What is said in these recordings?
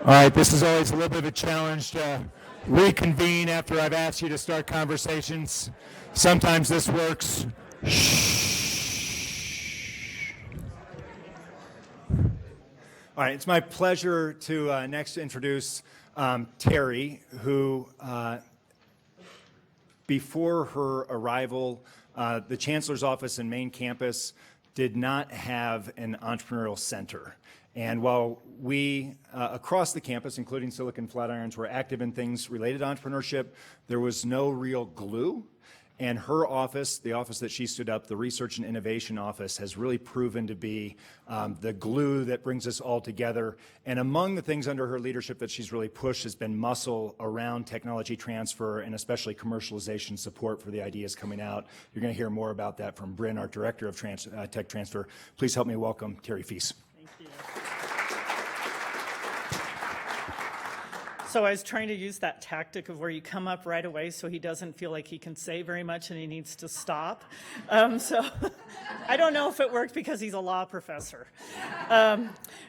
All right, this is always a little bit of a challenge to reconvene after I've asked you to start conversations. Sometimes this works. All right, it's my pleasure to next introduce Terry, who before her arrival, the Chancellor's office and main campus did not have an entrepreneurial center. And while we, across the campus, including Silicon Flatirons, were active in things related to entrepreneurship, there was no real glue. And her office, the office that she stood up, the Research and Innovation Office, has really proven to be the glue that brings us all together. And among the things under her leadership that she's really pushed has been muscle around technology transfer and especially commercialization support for the ideas coming out. You're going to hear more about that from Bryn, our Director of Tech Transfer. Please help me welcome Terry Fees. Thank you. So I was trying to use that tactic of where you come up right away so he doesn't feel like he can say very much and he needs to stop. So I don't know if it worked because he's a law professor.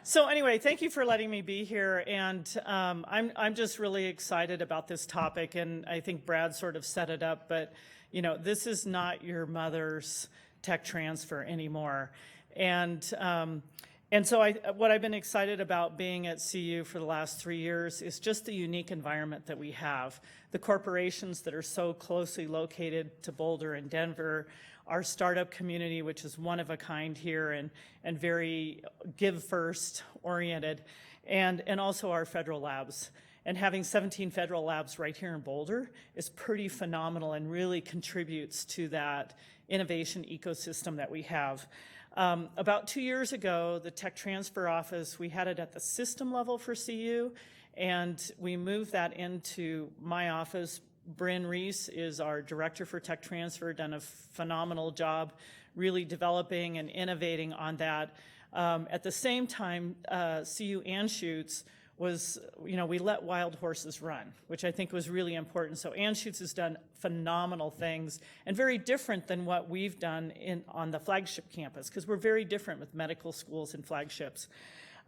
So anyway, thank you for letting me be here. And I'm just really excited about this topic. And I think Brad sort of set it up. But, you know, this is not your mother's tech transfer anymore. And so what I've been excited about being at CU for the last 3 years is just the unique environment that we have. The corporations that are so closely located to Boulder and Denver, our startup community, which is one of a kind here and very give first oriented, and also our federal labs. And having 17 federal labs right here in Boulder is pretty phenomenal and really contributes to that innovation ecosystem that we have. About 2 years ago, the Tech Transfer Office, we had it at the system level for CU, and we moved that into my office. Bryn Reese is our Director for Tech Transfer, done a phenomenal job really developing and innovating on that. At the same time, CU Anschutz was, you know, we let wild horses run, which I think was really important. So Anschutz has done phenomenal things and very different than what we've done on the flagship campus, because we're very different with medical schools and flagships.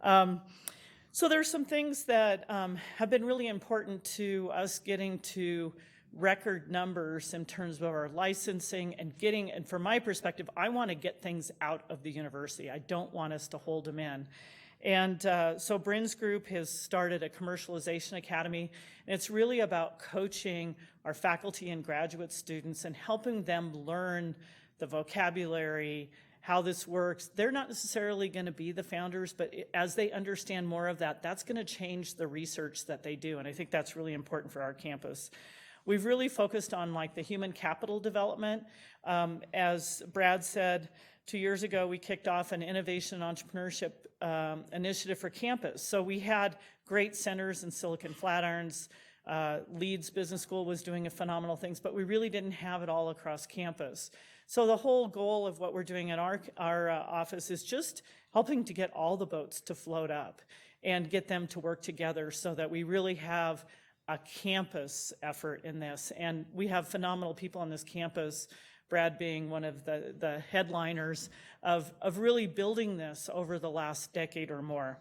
So there's some things that have been really important to us getting to record numbers in terms of our licensing and from my perspective, I want to get things out of the university. I don't want us to hold them in. And so Bryn's group has started a commercialization academy, and it's really about coaching our faculty and graduate students and helping them learn the vocabulary, how this works. They're not necessarily going to be the founders, but as they understand more of that, that's going to change the research that they do, and I think that's really important for our campus. We've really focused on like the human capital development. As Brad said, 2 years ago, we kicked off an innovation and entrepreneurship initiative for campus. So we had great centers in Silicon Flatirons. Leeds Business School was doing phenomenal things, but we really didn't have it all across campus. So the whole goal of what we're doing at our office is just helping to get all the boats to float up and get them to work together so that we really have a campus effort in this. And we have phenomenal people on this campus, Brad being one of the headliners of really building this over the last decade or more.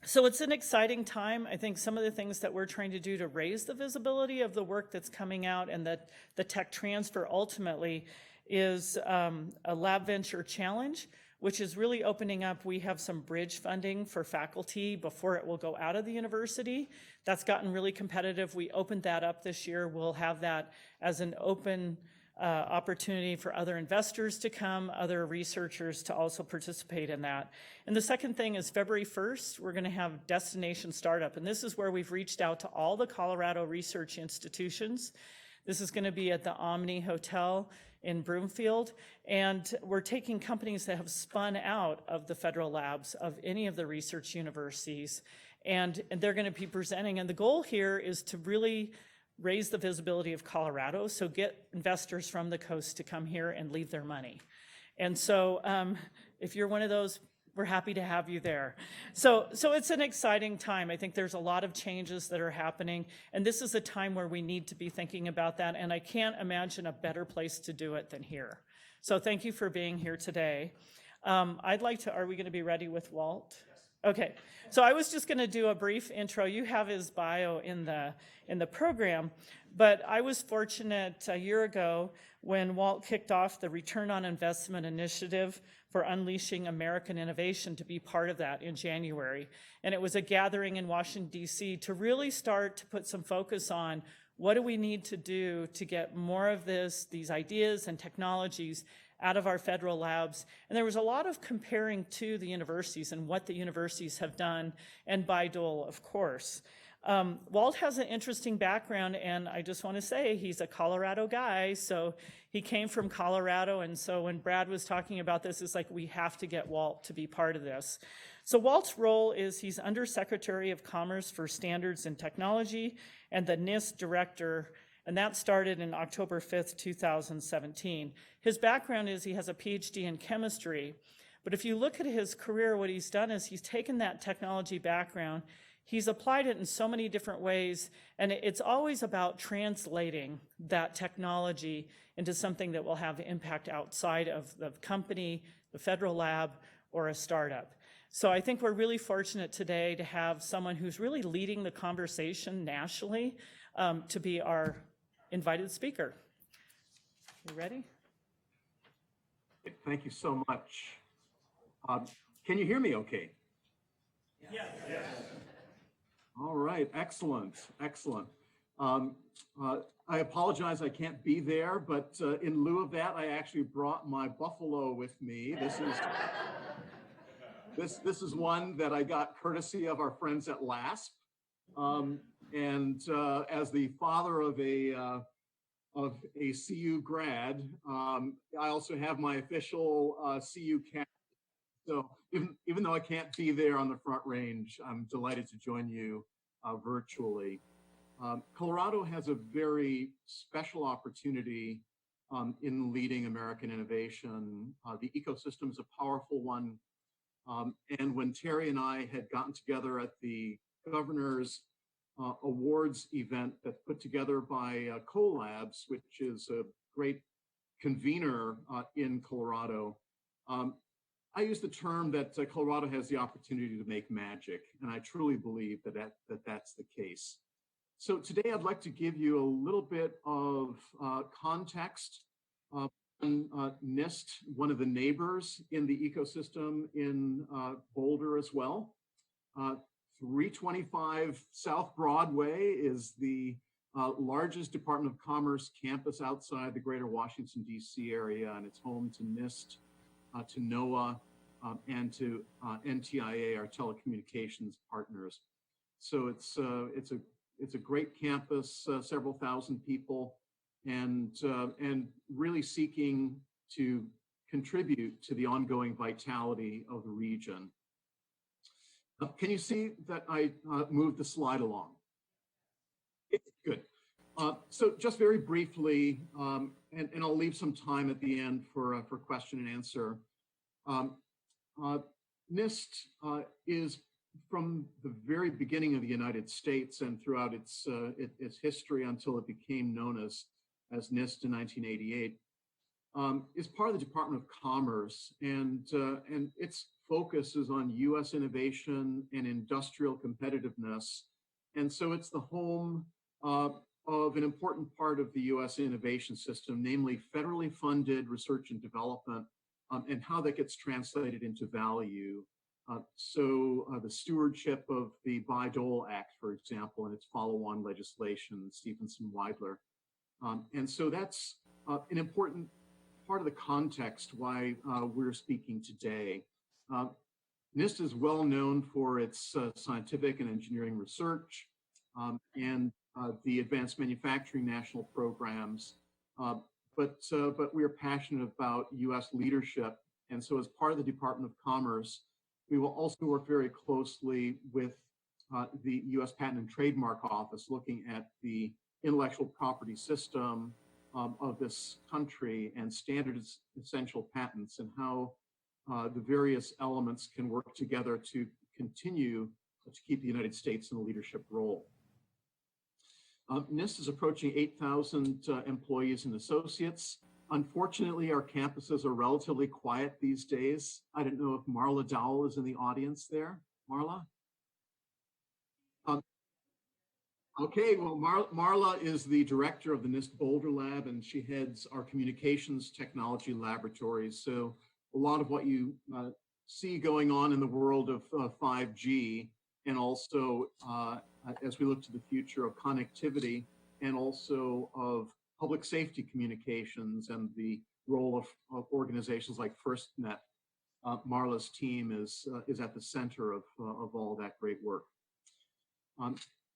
So it's an exciting time. I think some of the things that we're trying to do to raise the visibility of the work that's coming out and that the tech transfer ultimately is a Lab Venture Challenge, which is really opening up. We have some bridge funding for faculty before it will go out of the university. That's gotten really competitive. We opened that up this year. We'll have that as an open opportunity for other investors to come, other researchers to also participate in that. And the second thing is February 1st, we're gonna have Destination Startup. And this is where we've reached out to all the Colorado research institutions. This is gonna be at the Omni Hotel in Broomfield, and we're taking companies that have spun out of the federal labs of any of the research universities, and they're going to be presenting. And the goal here is to really raise the visibility of Colorado, so get investors from the coast to come here and leave their money. And so if you're one of those, we're happy to have you there. So it's an exciting time. I think there's a lot of changes that are happening, and this is a time where we need to be thinking about that, and I can't imagine a better place to do it than here. So thank you for being here today. I'd like to, are we gonna be ready with Walt? Yes. Okay, so I was just going to do a brief intro. You have his bio in the program, but I was fortunate a year ago when Walt kicked off the Return on Investment Initiative for Unleashing American Innovation to be part of that in January. And it was a gathering in Washington, D.C. to really start to put some focus on what do we need to do to get more of these ideas and technologies out of our federal labs. And there was a lot of comparing to the universities and what the universities have done, and Bayh-Dole, of course. Walt has an interesting background, and I just want to say he's a Colorado guy, so he came from Colorado, and so when Brad was talking about this, it's like we have to get Walt to be part of this. So Walt's role is he's Undersecretary of Commerce for Standards and Technology and the NIST Director, and that started in October 5th, 2017. His background is he has a PhD in chemistry, but if you look at his career, what he's done is he's taken that technology background, he's applied it in so many different ways, and it's always about translating that technology into something that will have impact outside of the company, the federal lab, or a startup. So I think we're really fortunate today to have someone who's really leading the conversation nationally to be our invited speaker. You ready? Thank you so much. Can you hear me okay? Yes. All right, excellent, excellent. I apologize I can't be there, but in lieu of that, I actually brought my buffalo with me. This is one that I got courtesy of our friends at LASP. And as the father of a CU grad, I also have my official CU cap. So even though I can't be there on the front range, I'm delighted to join you virtually. Colorado has a very special opportunity in leading American innovation. The ecosystem is a powerful one. And when Terry and I had gotten together at the governor's awards event that's put together by CoLabs, which is a great convener in Colorado, I use the term that Colorado has the opportunity to make magic, and I truly believe that's the case. So today I'd like to give you a little bit of context on NIST, one of the neighbors in the ecosystem in Boulder as well. 325 South Broadway is the largest Department of Commerce campus outside the greater Washington, D.C. area, and it's home to NIST, to NOAA, and to NTIA, our telecommunications partners. So it's a great campus, several thousand people, and really seeking to contribute to the ongoing vitality of the region. Can you see that I moved the slide along? Good. So just very briefly, and I'll leave some time at the end for question and answer. NIST is from the very beginning of the United States and throughout its history until it became known as NIST in 1988, is part of the Department of Commerce, and its focus is on U.S. innovation and industrial competitiveness, and so it's the home of an important part of the U.S. innovation system, namely federally funded research and development, and how that gets translated into value. So the stewardship of the Bayh-Dole Act, for example, and its follow-on legislation, Stephenson-Weidler. And so that's an important part of the context why we're speaking today. NIST is well known for its scientific and engineering research and the advanced manufacturing national programs. But we are passionate about U.S. leadership. And so as part of the Department of Commerce, we will also work very closely with the U.S. Patent and Trademark Office, looking at the intellectual property system of this country and standard essential patents and how the various elements can work together to continue to keep the United States in a leadership role. NIST is approaching 8,000 employees and associates. Unfortunately, our campuses are relatively quiet these days. I don't know if Marla Dowell is in the audience there. Marla? Um, okay, well, Marla is the director of the NIST Boulder Lab, and she heads our communications technology laboratories. So a lot of what you see going on in the world of 5G, and also as we look to the future of connectivity, and also of public safety communications and the role of organizations like FirstNet. Marla's team is at the center of all that great work.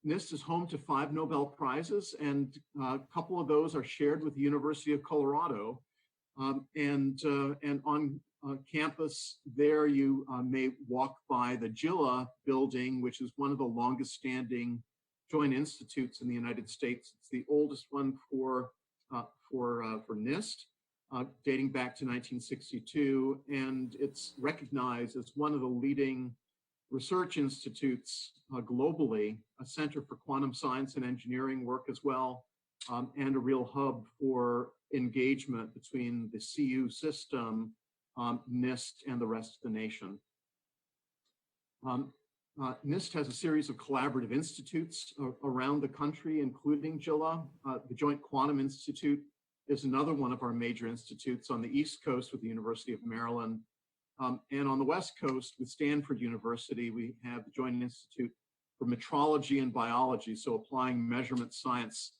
NIST is home to 5 Nobel Prizes, and a couple of those are shared with the University of Colorado. And on campus there, you may walk by the GILA building, which is one of the longest standing joint institutes in the United States. It's the oldest one for NIST, dating back to 1962, and it's recognized as one of the leading research institutes globally, a center for quantum science and engineering work as well, and a real hub for engagement between the CU system, NIST, and the rest of the nation. NIST has a series of collaborative institutes around the country, including GILA. The Joint Quantum Institute is another one of our major institutes on the East Coast with the University of Maryland. And on the West Coast with Stanford University, we have the Joint Institute for Metrology and Biology, so applying measurement science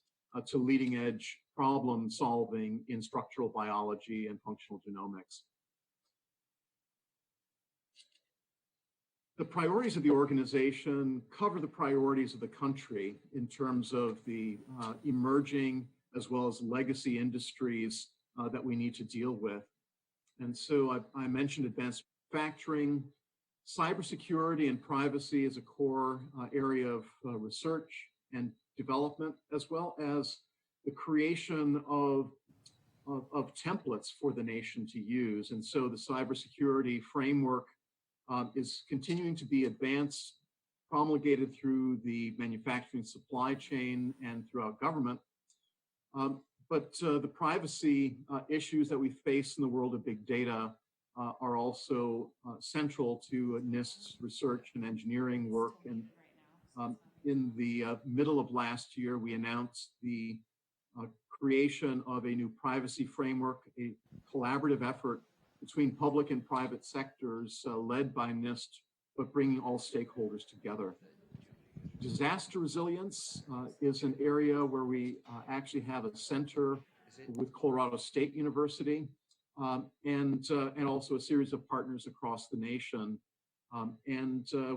to leading edge problem solving in structural biology and functional genomics. The priorities of the organization cover the priorities of the country in terms of the emerging as well as legacy industries that we need to deal with. And so I mentioned advanced manufacturing. Cybersecurity and privacy is a core area of research and development, as well as the creation of templates for the nation to use. And so the cybersecurity framework is continuing to be advanced, promulgated through the manufacturing supply chain and throughout government. But the privacy issues that we face in the world of big data are also central to NIST's research and engineering work. And in the middle of last year, we announced the creation of a new privacy framework, a collaborative effort between public and private sectors led by NIST, but bringing all stakeholders together. Disaster resilience is an area where we actually have a center with Colorado State University and also a series of partners across the nation.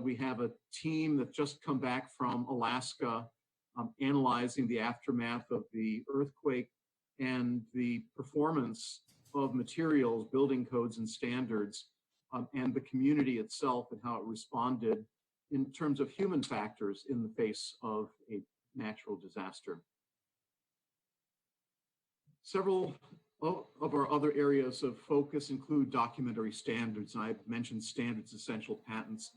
We have a team that just come back from Alaska analyzing the aftermath of the earthquake and the performance of materials, building codes and standards, and the community itself and how it responded in terms of human factors in the face of a natural disaster. Several of our other areas of focus include documentary standards, and I mentioned standards essential patents.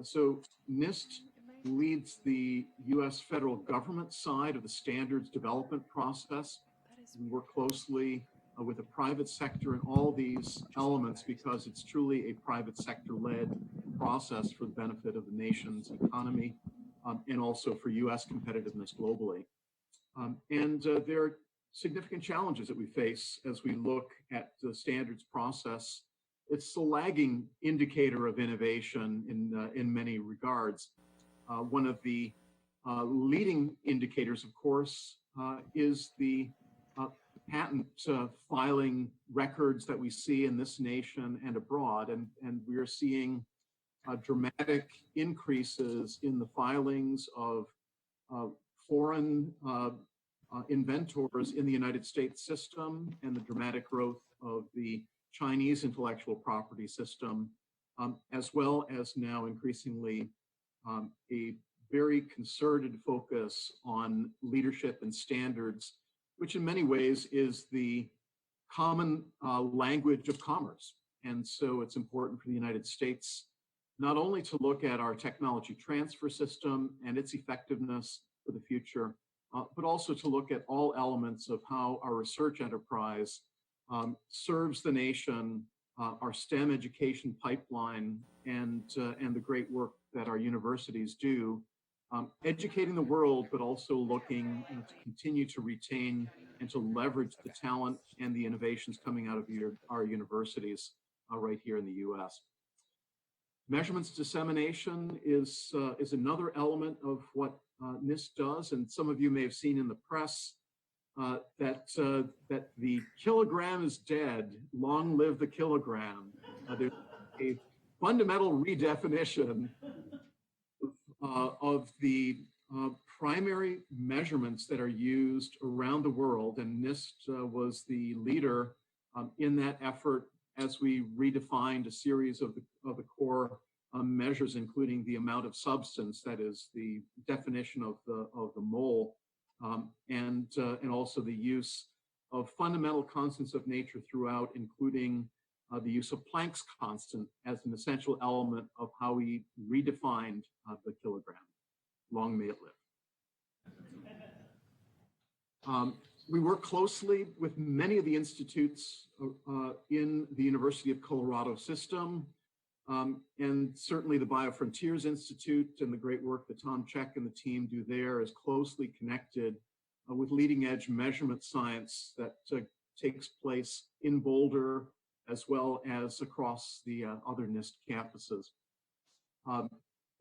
So NIST leads the US federal government side of the standards development process. We work closely with the private sector in all these elements because it's truly a private sector-led process for the benefit of the nation's economy and also for US competitiveness globally. There are significant challenges that we face as we look at the standards process. It's the lagging indicator of innovation in many regards. One of the leading indicators, of course, is the patent filing records that we see in this nation and abroad, and we are seeing dramatic increases in the filings of foreign inventors in the United States system and the dramatic growth of the Chinese intellectual property system, as well as now increasingly a very concerted focus on leadership and standards, which in many ways is the common language of commerce. And so it's important for the United States not only to look at our technology transfer system and its effectiveness for the future, but also to look at all elements of how our research enterprise serves the nation our STEM education pipeline and the great work that our universities do, educating the world, but also looking to continue to retain and to leverage the talent and the innovations coming out of our universities right here in the U.S. Measurements dissemination is another element of what NIST does, and some of you may have seen in the press that the kilogram is dead. Long live the kilogram. There's a fundamental redefinition of the primary measurements that are used around the world, and NIST was the leader in that effort as we redefined a series of the core measures, including the amount of substance, that is the definition of the mole, and also the use of fundamental constants of nature throughout, including the use of Planck's constant as an essential element of how we redefined the kilogram. Long may it live. We work closely with many of the institutes in the University of Colorado system, and certainly the BioFrontiers Institute and the great work that Tom Check and the team do there is closely connected with leading edge measurement science that takes place in Boulder as well as across the other NIST campuses.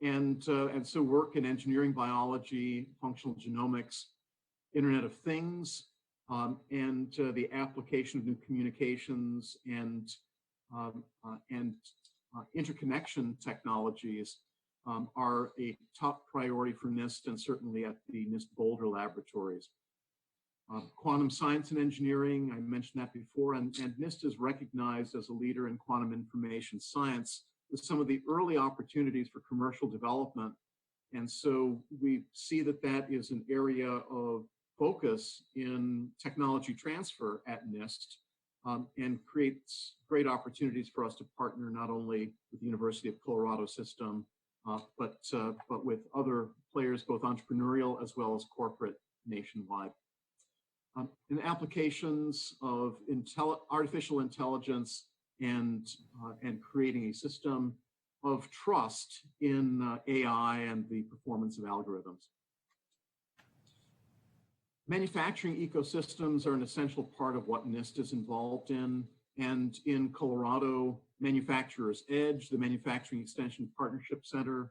And so work in engineering biology, functional genomics, Internet of Things, and the application of new communications and interconnection technologies are a top priority for NIST and certainly at the NIST Boulder laboratories. Quantum science and engineering, I mentioned that before, and NIST is recognized as a leader in quantum information science with some of the early opportunities for commercial development. And so we see that that is an area of focus in technology transfer at NIST, and creates great opportunities for us to partner not only with the University of Colorado system, but with other players, both entrepreneurial as well as corporate nationwide. In applications of artificial intelligence and creating a system of trust in AI and the performance of algorithms. Manufacturing ecosystems are an essential part of what NIST is involved in, and in Colorado, Manufacturers Edge, the Manufacturing Extension Partnership Center,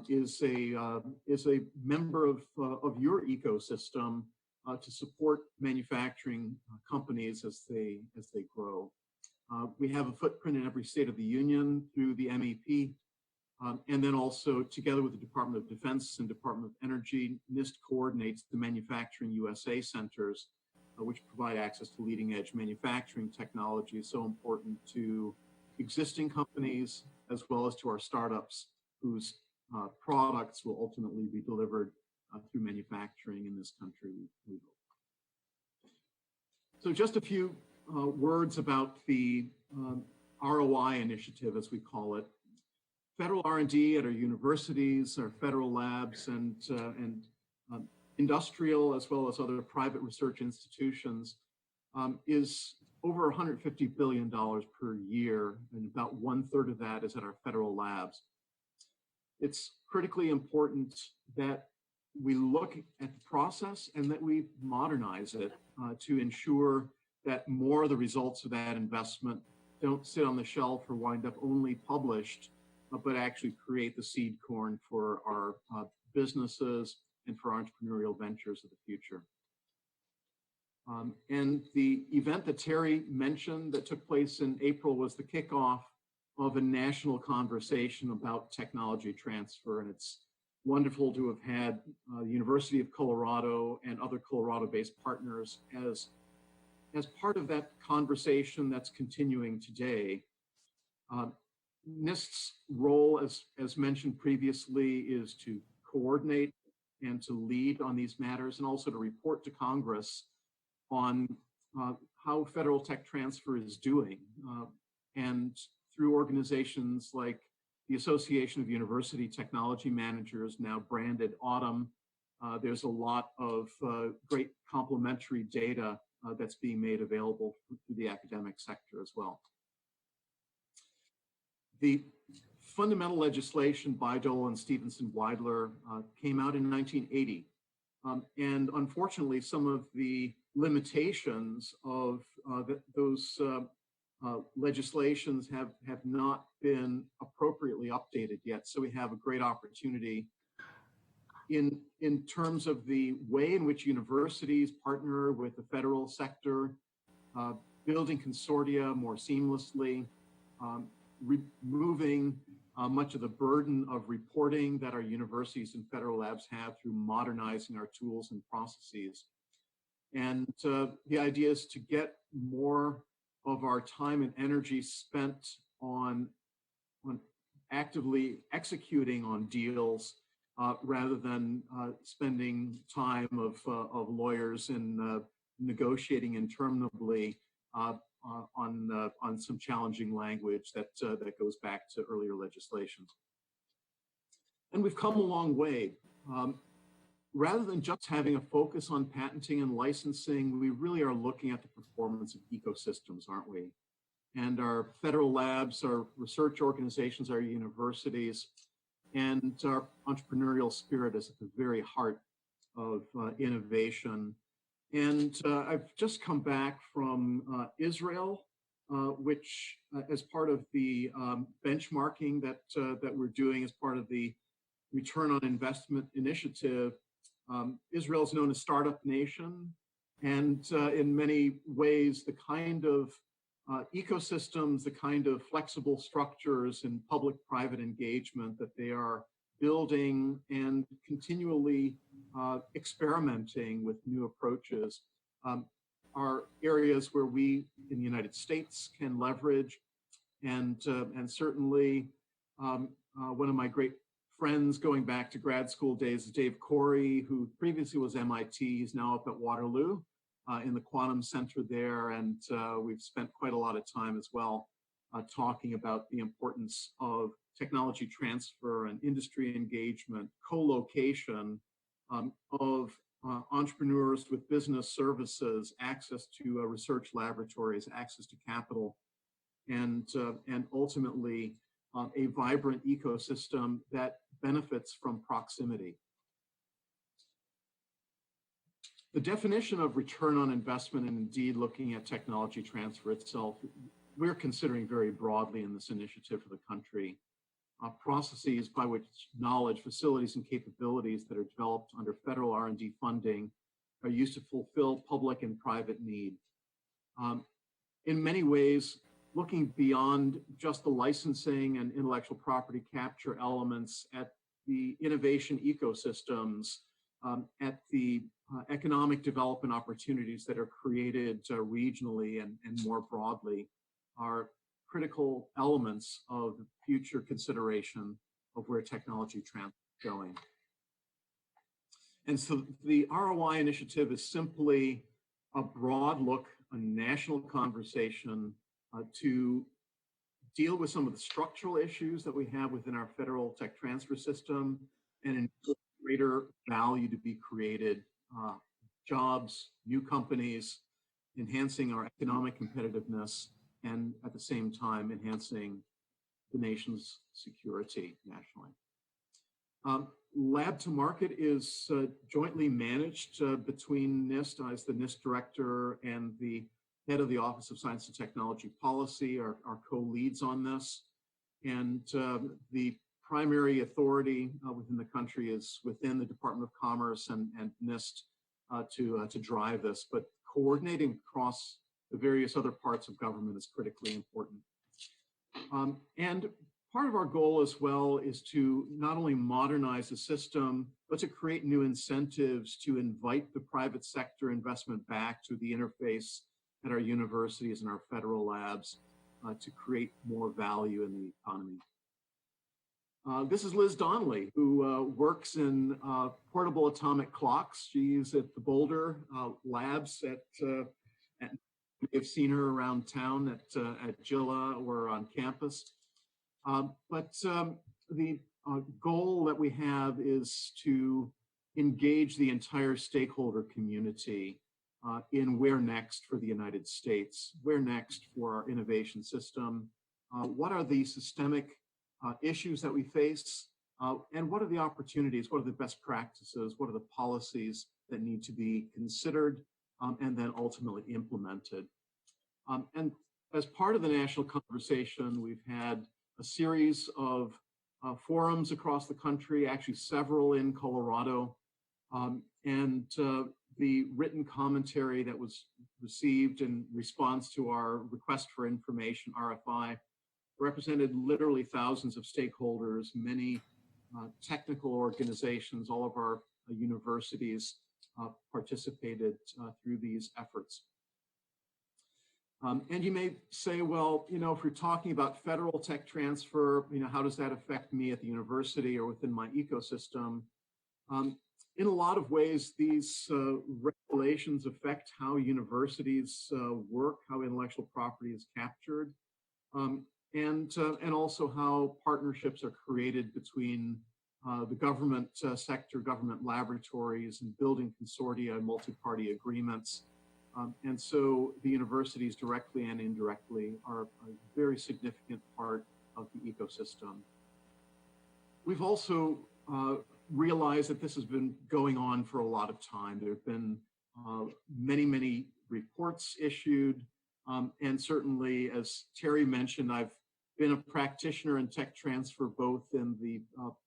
is a member of your ecosystem to support manufacturing companies as they grow. We have a footprint in every state of the union through the MEP, and then also together with the Department of Defense and Department of Energy, NIST coordinates the Manufacturing USA centers, which provide access to leading edge manufacturing technology, so important to existing companies as well as to our startups whose products will ultimately be delivered through manufacturing in this country, we hope. So just a few words about the ROI initiative, as we call it. Federal R&D at our universities, our federal labs, and industrial as well as other private research institutions is over $150 billion per year, and about 1/3 of that is at our federal labs. It's critically important that we look at the process and that we modernize it to ensure that more of the results of that investment don't sit on the shelf or wind up only published, but actually create the seed corn for our businesses and for entrepreneurial ventures of the future. And the event that Terry mentioned that took place in April was the kickoff of a national conversation about technology transfer. And it's wonderful to have had the University of Colorado and other Colorado-based partners as part of that conversation that's continuing today. NIST's role, as mentioned previously, is to coordinate and to lead on these matters, and also to report to Congress on how federal tech transfer is doing. And through organizations like the Association of University Technology Managers, now branded Autumn, there's a lot of great complementary data that's being made available through the academic sector as well. The fundamental legislation by Dole and Stevenson Weidler came out in 1980. And unfortunately, some of the limitations of those legislations have not been appropriately updated yet. So we have a great opportunity in terms of the way in which universities partner with the federal sector, building consortia more seamlessly, removing much of the burden of reporting that our universities and federal labs have through modernizing our tools and processes. And the idea is to get more of our time and energy spent on actively executing on deals rather than spending time of lawyers in negotiating interminably on some challenging language that goes back to earlier legislation. And we've come a long way. Rather than just having a focus on patenting and licensing, we really are looking at the performance of ecosystems, aren't we? And our federal labs, our research organizations, our universities, and our entrepreneurial spirit is at the very heart of innovation. And I've just come back from Israel, which as part of the benchmarking that we're doing as part of the Return on Investment Initiative. Israel is known as Startup Nation, and in many ways, the kind of ecosystems, the kind of flexible structures and public-private engagement that they are building and continually experimenting with new approaches are areas where we in the United States can leverage. And certainly one of my great friends going back to grad school days is Dave Corey, who previously was MIT. He's now up at Waterloo in the Quantum Center there. And we've spent quite a lot of time as well talking about the importance of technology transfer and industry engagement, co-location of entrepreneurs with business services, access to research laboratories, access to capital, and ultimately a vibrant ecosystem that benefits from proximity. The definition of return on investment, and indeed looking at technology transfer itself, we're considering very broadly in this initiative for the country. Processes by which knowledge, facilities, and capabilities that are developed under federal R&D funding are used to fulfill public and private need. In many ways, looking beyond just the licensing and intellectual property capture elements at the innovation ecosystems, at the economic development opportunities that are created regionally and more broadly are critical elements of the future consideration of where technology transfer is going. And so the ROI initiative is simply a broad look, a national conversation to deal with some of the structural issues that we have within our federal tech transfer system and greater value to be created, jobs, new companies, enhancing our economic competitiveness, and at the same time, enhancing the nation's security nationally. Lab to Market is jointly managed between NIST, as the NIST director, and the head of the Office of Science and Technology Policy are co-leads on this. And the primary authority within the country is within the Department of Commerce and NIST to drive this, but coordinating across the various other parts of government is critically important. And part of our goal as well is to not only modernize the system, but to create new incentives to invite the private sector investment back to the interface at our universities and our federal labs to create more value in the economy. This is Liz Donnelly, who works in portable atomic clocks. She's at the Boulder labs you've seen her around town at Gilla or on campus. But the goal that we have is to engage the entire stakeholder community in where next for the United States, where next for our innovation system, what are the systemic issues that we face, and what are the opportunities, what are the best practices, what are the policies that need to be considered and then ultimately implemented. And as part of the national conversation, we've had a series of forums across the country, actually several in Colorado, and the written commentary that was received in response to our request for information, RFI, represented literally thousands of stakeholders, many technical organizations, all of our universities participated through these efforts. And you may say, well, you know, if we're talking about federal tech transfer, you know, how does that affect me at the university or within my ecosystem? In a lot of ways, these regulations affect how universities work, how intellectual property is captured, and also how partnerships are created between the government sector, government laboratories, and building consortia and multi-party agreements. And so the universities directly and indirectly are a very significant part of the ecosystem. We've also realized that this has been going on for a lot of time. There have been many reports issued. And certainly, as Terry mentioned, I've been a practitioner in tech transfer, both in the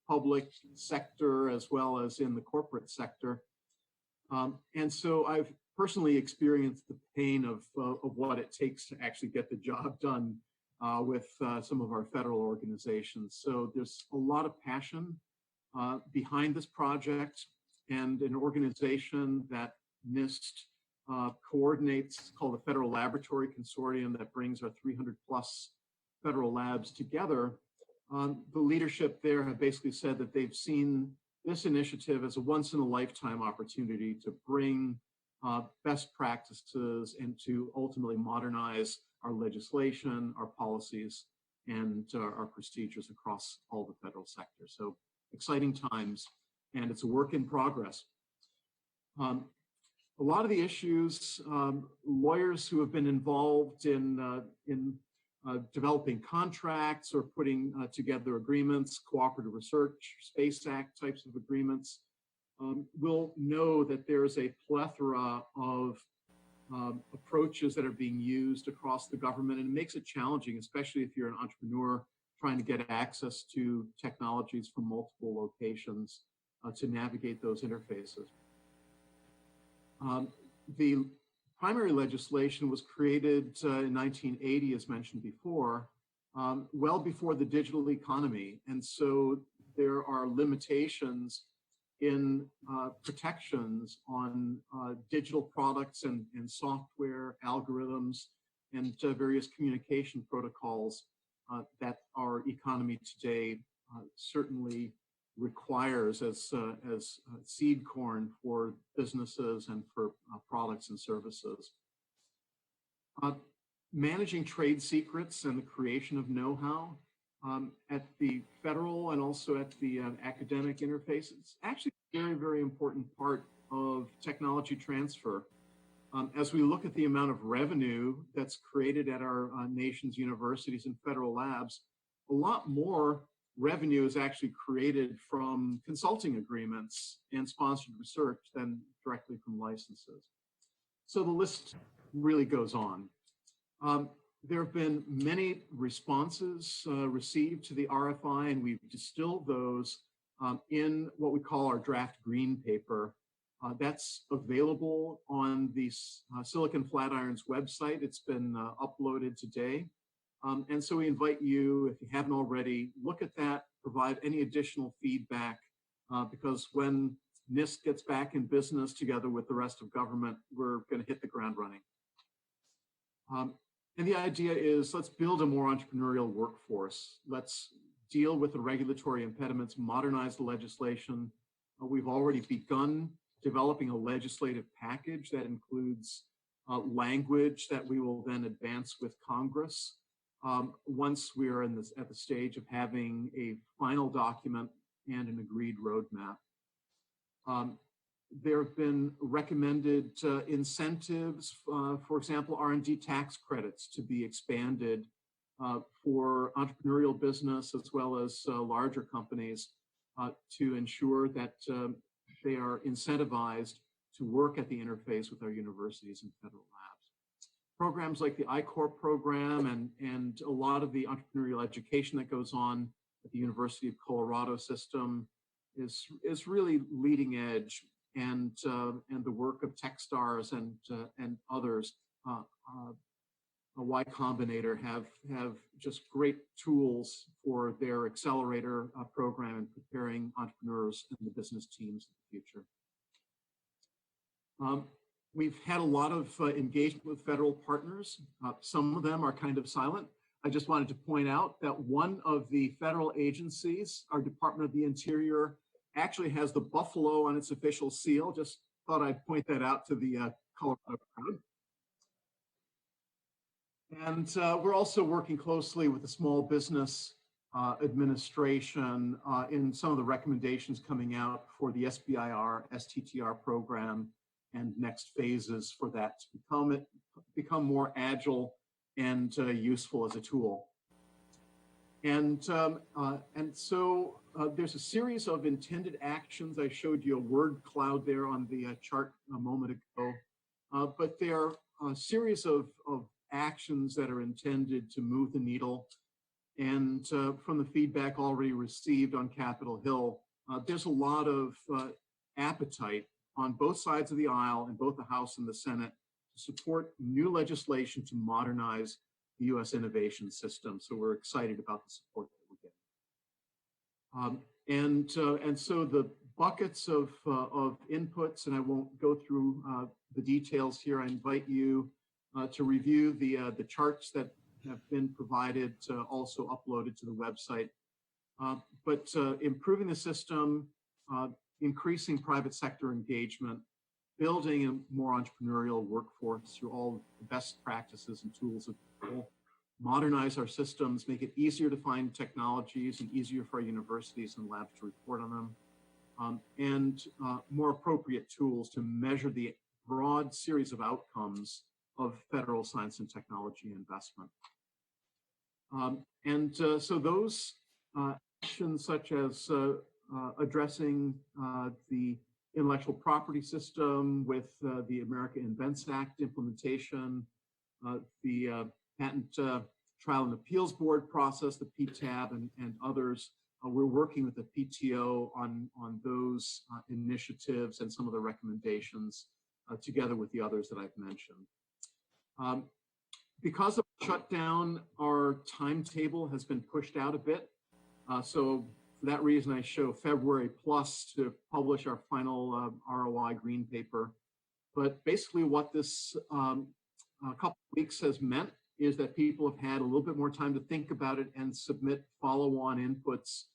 public sector as well as in the corporate sector. And so I've personally experienced the pain of what it takes to actually get the job done with some of our federal organizations. So there's a lot of passion behind this project, and an organization that NIST coordinates, called the Federal Laboratory Consortium, that brings our 300 plus federal labs together. The leadership there have basically said that they've seen this initiative as a once in a lifetime opportunity to bring best practices and to ultimately modernize our legislation, our policies, and our procedures across all the federal sector. So exciting times, and it's a work in progress. A lot of the issues, lawyers who have been involved in developing contracts or putting together agreements, cooperative research, Space Act types of agreements, will know that there is a plethora of approaches that are being used across the government, and it makes it challenging, especially if you're an entrepreneur trying to get access to technologies from multiple locations to navigate those interfaces. The primary legislation was created in 1980, as mentioned before, well before the digital economy. And so there are limitations in protections on digital products and software, algorithms, and various communication protocols that our economy today certainly requires as seed corn for businesses and for products and services. Managing trade secrets and the creation of know-how at the federal and also at the academic interfaces, actually a very important part of technology transfer. As we look at the amount of revenue that's created at our nation's universities and federal labs, a lot more revenue is actually created from consulting agreements and sponsored research than directly from licenses. So the list really goes on. There have been many responses received to the RFI, and we've distilled those in what we call our draft green paper. That's available on the Silicon Flatiron's website. It's been uploaded today. And so we invite you, if you haven't already, look at that, provide any additional feedback, because when NIST gets back in business together with the rest of government, we're going to hit the ground running. And the idea is, let's build a more entrepreneurial workforce. Let's deal with the regulatory impediments, modernize the legislation. We've already begun developing a legislative package that includes language that we will then advance with Congress once we're at the stage of having a final document and an agreed roadmap. There have been recommended incentives, for example, R&D tax credits to be expanded for entrepreneurial business as well as larger companies to ensure that they are incentivized to work at the interface with our universities and federal labs. Programs like the I-Corp program and a lot of the entrepreneurial education that goes on at the University of Colorado system is really leading edge, and the work of Techstars and others, Y Combinator have just great tools for their accelerator program and preparing entrepreneurs and the business teams of the future. We've had a lot of engagement with federal partners. Some of them are kind of silent. I just wanted to point out that one of the federal agencies, our Department of the Interior, actually has the buffalo on its official seal. Just thought I'd point that out to the Colorado crowd. And we're also working closely with the Small Business Administration in some of the recommendations coming out for the SBIR, STTR program, and next phases for that to become more agile and useful as a tool. And so there's a series of intended actions. I showed you a word cloud there on the chart a moment ago, but there are a series of actions that are intended to move the needle. And from the feedback already received on Capitol Hill, there's a lot of appetite on both sides of the aisle, in both the House and the Senate, to support new legislation to modernize the U.S. innovation system. So we're excited about the support that we're getting. And so the buckets of inputs, and I won't go through the details here. I invite you to review the charts that have been provided, also uploaded to the website. But improving the system, increasing private sector engagement, building a more entrepreneurial workforce through all the best practices and tools available, modernize our systems, make it easier to find technologies and easier for our universities and labs to report on them, and more appropriate tools to measure the broad series of outcomes of federal science and technology investment. So those actions such as addressing the intellectual property system with the America Invents Act implementation, the Patent Trial and Appeals Board process, the PTAB, and others. We're working with the PTO on those initiatives and some of the recommendations together with the others that I've mentioned. Because of the shutdown, our timetable has been pushed out a bit. So for that reason, I show February plus to publish our final ROI green paper. But basically what this couple of weeks has meant is that people have had a little bit more time to think about it and submit follow-on inputs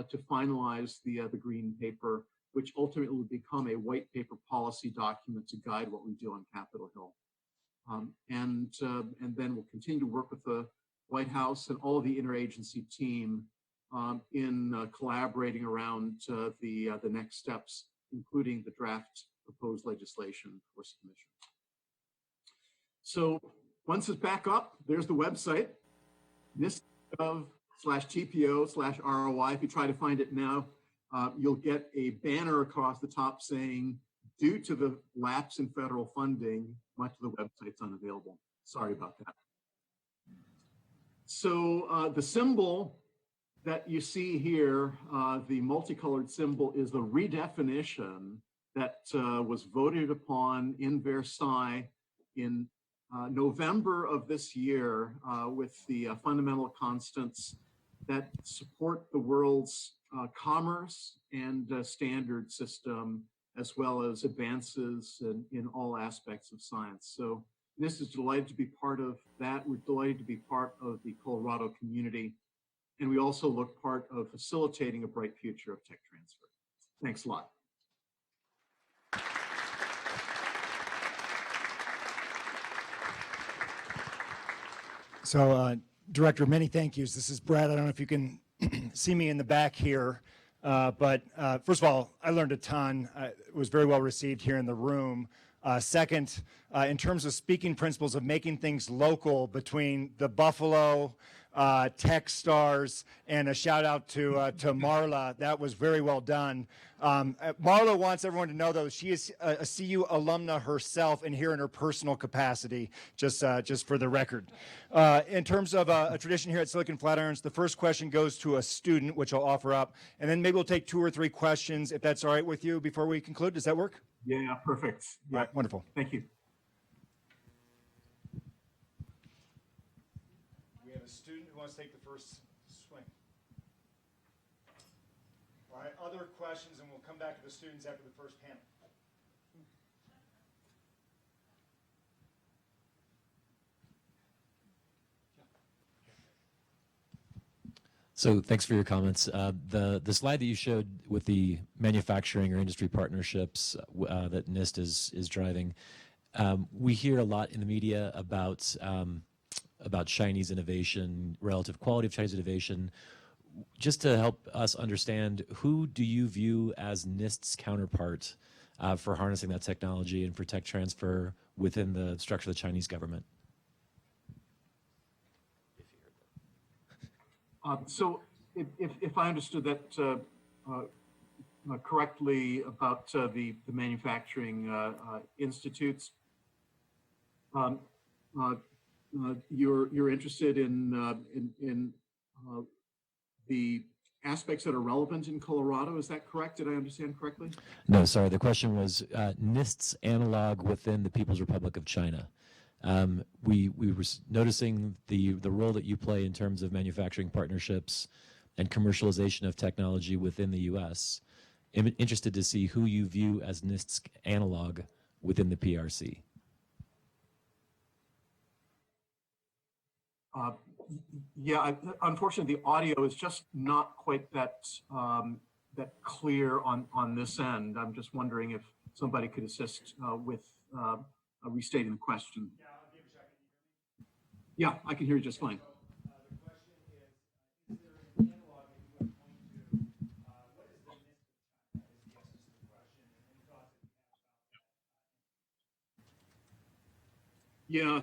to finalize the green paper, which ultimately will become a white paper policy document to guide what we do on Capitol Hill. And then we'll continue to work with the White House and all of the interagency team in collaborating around the next steps, including the draft proposed legislation for submission. So once it's back up, there's the website, NIST.gov/TPO/ROI. If you try to find it now, you'll get a banner across the top saying, due to the lapse in federal funding, much of the website's unavailable. Sorry about that. So the symbol that you see here, the multicolored symbol, is the redefinition that was voted upon in Versailles in November of this year with the fundamental constants that support the world's commerce and standard system, as well as advances in all aspects of science. So NIST is delighted to be part of that. We're delighted to be part of the Colorado community. And we also look part of facilitating a bright future of tech transfer. Thanks a lot. So, Director, many thank yous. This is Brad. I don't know if you can see me in the back here, but first of all, I learned a ton. It was very well received here in the room. Second, in terms of speaking principles of making things local between the buffalo, tech stars, and a shout out to Marla. That was very well done. Marla wants everyone to know, though, she is a CU alumna herself and here in her personal capacity, just for the record. In terms of a tradition here at Silicon Flatirons, the first question goes to a student, which I'll offer up, and then maybe we'll take 2 or 3 questions, if that's all right with you, before we conclude. Does that work? Yeah, perfect. Yeah. All right, wonderful. Thank you. We have a student who wants to take the first swing. All right, other questions, and we'll come back to the students after the first panel. So thanks for your comments. The slide that you showed with the manufacturing or industry partnerships that NIST is driving, we hear a lot in the media about Chinese innovation, relative quality of Chinese innovation. Just to help us understand, who do you view as NIST's counterpart for harnessing that technology and for tech transfer within the structure of the Chinese government? So if I understood that correctly about the manufacturing institutes, you're interested in the aspects that are relevant in Colorado. Is that correct? Did I understand correctly? No, sorry. The question was NIST's analog within the People's Republic of China. We were noticing the role that you play in terms of manufacturing partnerships and commercialization of technology within the U.S. I'm interested to see who you view as NIST's analog within the PRC. Yeah, unfortunately, the audio is just not quite that clear on this end. I'm just wondering if somebody could assist with restating the question. Yeah, I can hear you just fine. The question is there an analog that you would point to? What is the NIST of China is the essence of the question, and any thoughts that you have about that? Yeah,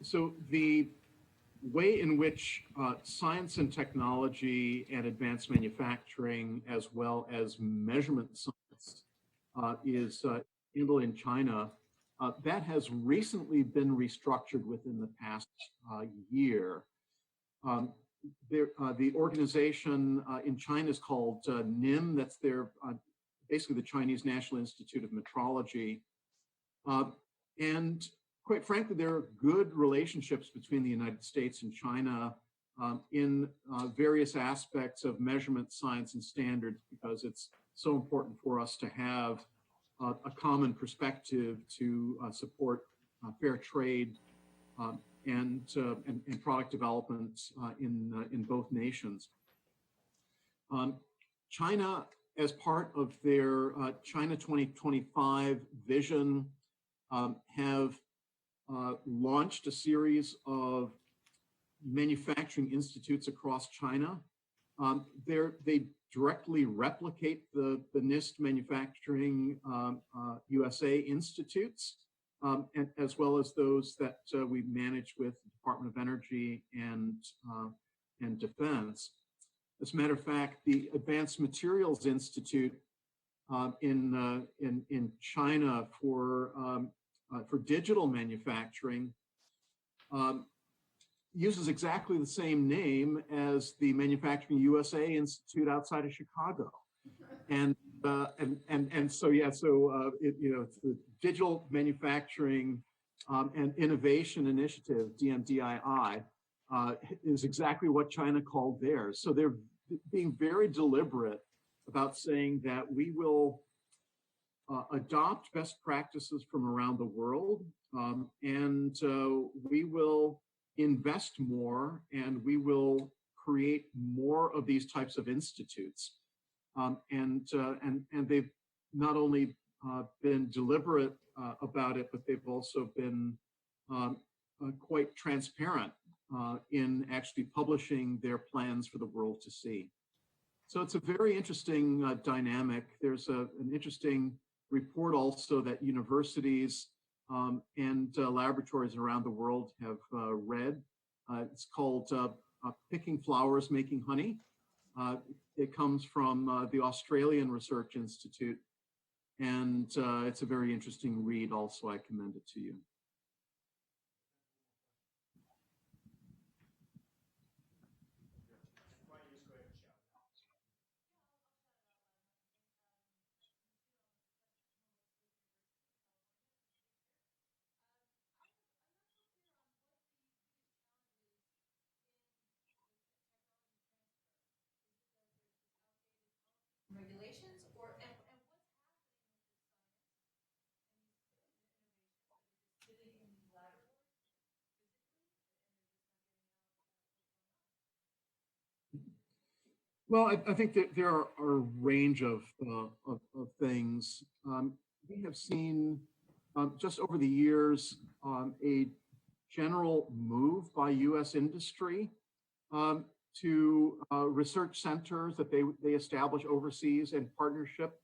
so the way in which science and technology and advanced manufacturing, as well as measurement science, is handled in China, that has recently been restructured within the past year. The organization in China is called NIM. That's their basically the Chinese National Institute of Metrology. And quite frankly, there are good relationships between the United States and China in various aspects of measurement science and standards, because it's so important for us to have a common perspective to support fair trade and product development in both nations. China, as part of their China 2025 vision, have launched a series of manufacturing institutes across China. They directly replicate the NIST Manufacturing USA institutes, and as well as those that we manage with the Department of Energy and Defense. As a matter of fact, the Advanced Materials Institute in China for digital manufacturing uses exactly the same name as the Manufacturing USA Institute outside of Chicago, and so yeah, so it's the Digital Manufacturing and Innovation Initiative, DMDII, is exactly what China called theirs. So they're being very deliberate about saying that we will adopt best practices from around the world, and we will invest more, and we will create more of these types of institutes. And they've not only been deliberate about it, but they've also been quite transparent in actually publishing their plans for the world to see. So it's a very interesting dynamic. There's an interesting report also that universities and laboratories around the world have read It's called Picking Flowers, Making Honey. It comes from the Australian Research Institute, and it's a very interesting read also. I commend it to you. Regulations or and what's happening with this science and these innovations that are just sitting in these laboratories physically and they're just not getting out what's going on? Well, I think that there are a range of things. We have seen just over the years a general move by U.S. industry to research centers that they establish overseas in partnership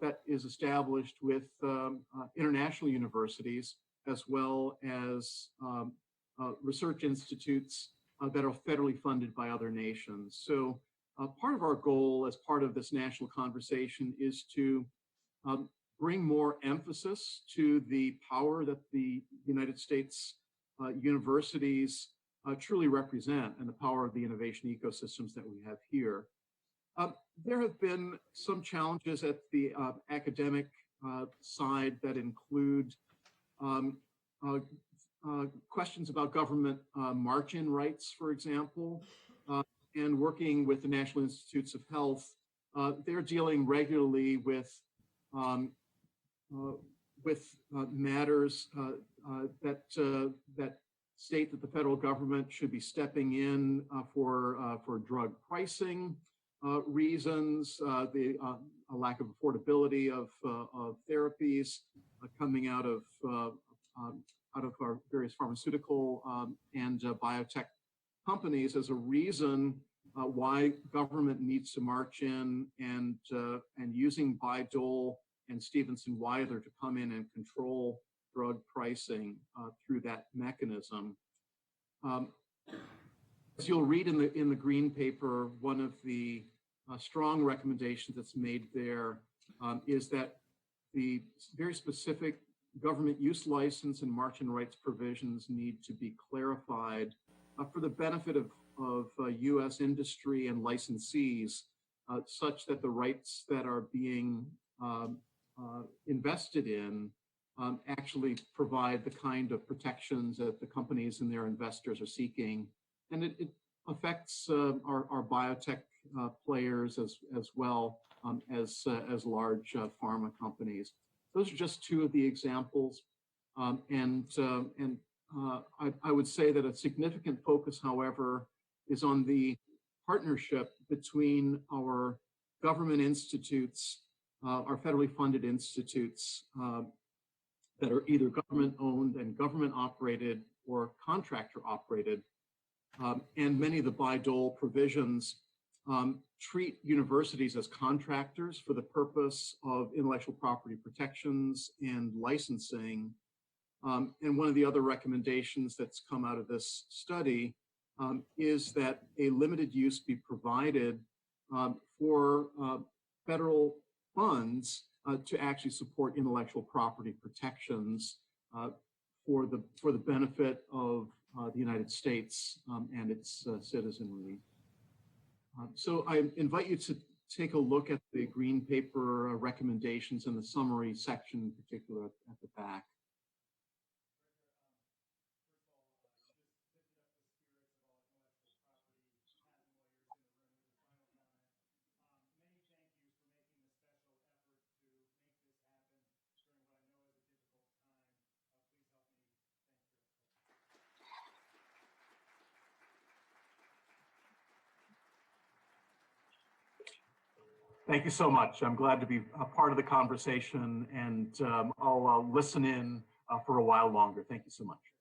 that is established with international universities as well as research institutes that are federally funded by other nations. So part of our goal as part of this national conversation is to bring more emphasis to the power that the United States universities truly represent and the power of the innovation ecosystems that we have here. There have been some challenges at the academic side that include questions about government march-in rights, for example, and working with the National Institutes of Health. They're dealing regularly with matters that state that the federal government should be stepping in for drug pricing reasons, a lack of affordability of therapies coming out of our various pharmaceutical and biotech companies as a reason why government needs to march in, and using Bayh-Dole and Stevenson-Weiler to come in and control drug pricing through that mechanism. As you'll read in the green paper, one of the strong recommendations that's made there is that the very specific government use license and march-in rights provisions need to be clarified for the benefit of U.S. industry and licensees, such that the rights that are being invested in actually provide the kind of protections that the companies and their investors are seeking. And it affects our biotech players as well as large pharma companies. Those are just two of the examples. I would say that a significant focus, however, is on the partnership between our government institutes, our federally funded institutes that are either government owned and government operated or contractor operated. And many of the Bayh-Dole provisions treat universities as contractors for the purpose of intellectual property protections and licensing. And one of the other recommendations that's come out of this study is that a limited use be provided for federal funds to actually support intellectual property protections for the benefit of the United States and its citizenry. So I invite you to take a look at the green paper recommendations in the summary section, in particular at the back. Thank you so much. I'm glad to be a part of the conversation, and I'll listen in for a while longer. Thank you so much.